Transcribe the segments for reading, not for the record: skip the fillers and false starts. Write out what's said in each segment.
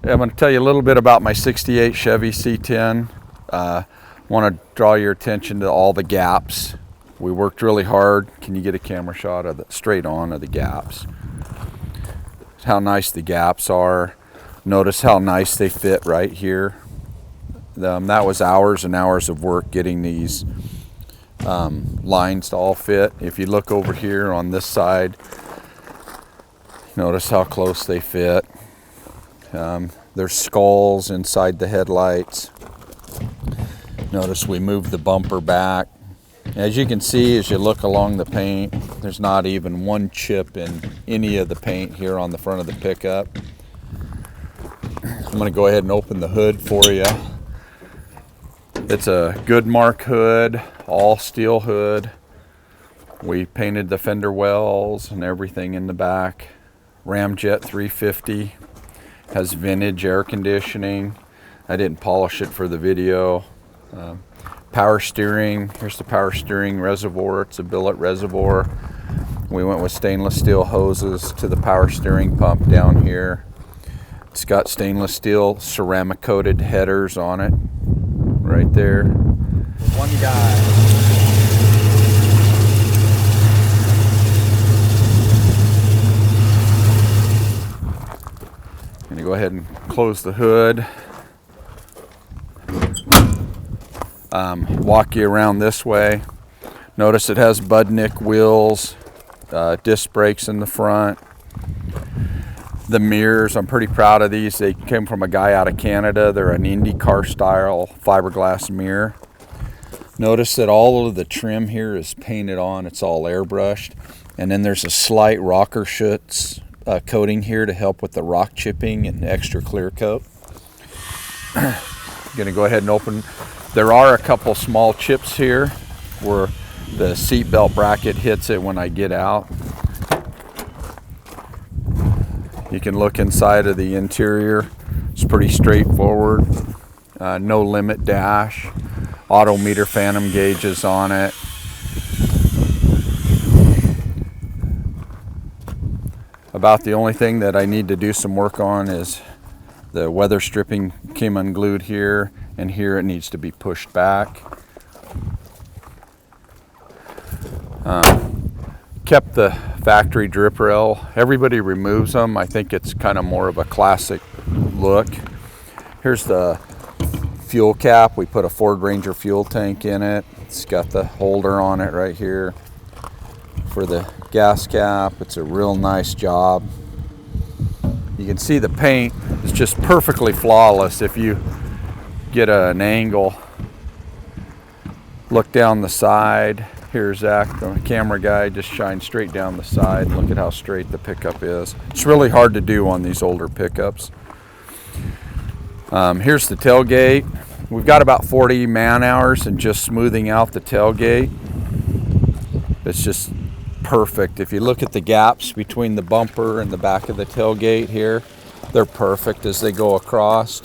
I'm going to tell you a little bit about my 68 Chevy C10. Want to draw your attention to all the gaps. We worked really hard. Can you get a camera shot of the straight on of the gaps? How nice the gaps are. Notice how nice they fit right here. That was hours and hours of work getting these lines to all fit. If you look over here on this side, notice how close they fit. There's skulls inside the headlights. Notice we moved the bumper back. As you can see, as you look along the paint, there's not even one chip in any of the paint here on the front of the pickup. I'm going to go ahead and open the hood for you. It's a good mark hood, all steel hood. We painted the fender wells and everything in the back. Ramjet 350. Has vintage air conditioning. I didn't polish it for the video. Power steering. Here's the power steering reservoir. It's a billet reservoir. We went with stainless steel hoses to the power steering pump down here. It's got stainless steel ceramic coated headers on it right there. One guy. Go ahead and close the hood. Walk you around this way. Notice it has Budnick wheels, disc brakes in the front. The mirrors, I'm pretty proud of these. They came from a guy out of Canada. They're an IndyCar style fiberglass mirror. Notice that all of the trim here is painted on. It's all airbrushed. And then there's a slight rocker schutz coating here to help with the rock chipping and extra clear coat. I'm going to go ahead and open. There are a couple small chips here where the seat belt bracket hits it when I get out. You can look inside of the interior. It's pretty straightforward. No limit dash. Odometer phantom gauges on it. About the only thing that I need to do some work on is the weather stripping came unglued here, and here it needs to be pushed back. Kept the factory drip rail. Everybody removes them. I think it's kind of more of a classic look. Here's the fuel cap. We put a Ford Ranger fuel tank in it. It's got the holder on it right here for the gas cap. It's a real nice job. You can see the paint is just perfectly flawless. If you get an angle, look down the side. Here's Zach, the camera guy, just shine straight down the side. Look at how straight the pickup is. It's really hard to do on these older pickups. Here's the tailgate. We've got about 40 man hours in just smoothing out the tailgate. It's just perfect. If you look at the gaps between the bumper and the back of the tailgate here, they're perfect as they go across.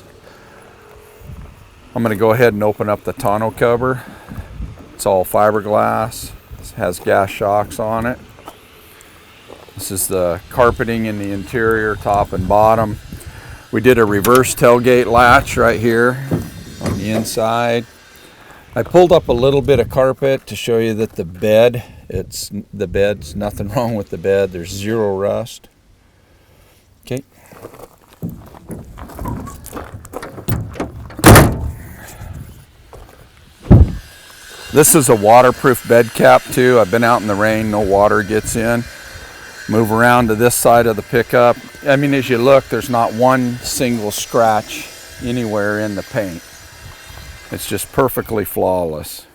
I'm going to go ahead and open up the tonneau cover. It's all fiberglass. It has gas shocks on it. This is the carpeting in the interior, top and bottom. We did a reverse tailgate latch right here on the inside. I pulled up a little bit of carpet to show you that the bed's nothing wrong with the bed. There's zero rust. Okay. This is a waterproof bed cap too. I've been out in the rain, no water gets in. Move around to this side of the pickup. I mean, as you look, there's not one single scratch anywhere in the paint. It's just perfectly flawless.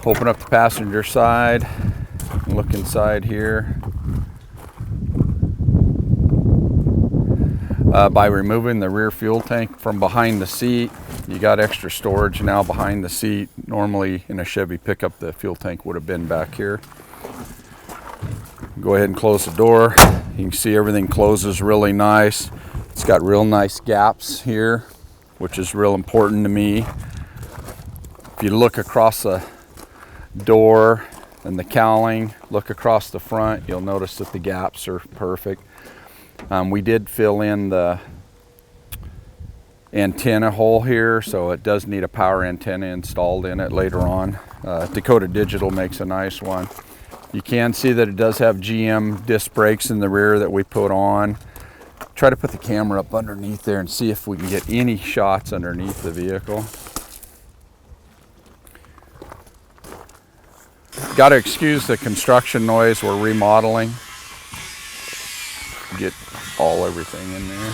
Open up the passenger side, look inside here. By removing the rear fuel tank from behind the seat, you got extra storage now behind the seat. Normally in a Chevy pickup, the fuel tank would have been back here. Go ahead and close the door. You can see everything closes really nice. It's got real nice gaps here, which is real important to me. If you look across the door, and the cowling. Look across the front, you'll notice that the gaps are perfect. We did fill in the antenna hole here, so it does need a power antenna installed in it later on. Dakota Digital makes a nice one. You can see that it does have GM disc brakes in the rear that we put on. Try to put the camera up underneath there and see if we can get any shots underneath the vehicle. Got to excuse the construction noise, we're remodeling. Get everything in there.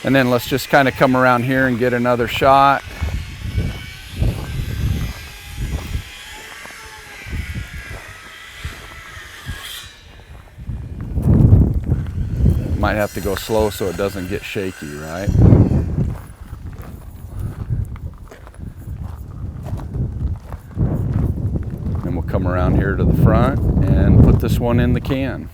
And then let's just kind of come around here and get another shot. Might have to go slow so it doesn't get shaky, right? Then we'll come around here to the front and put this one in the can.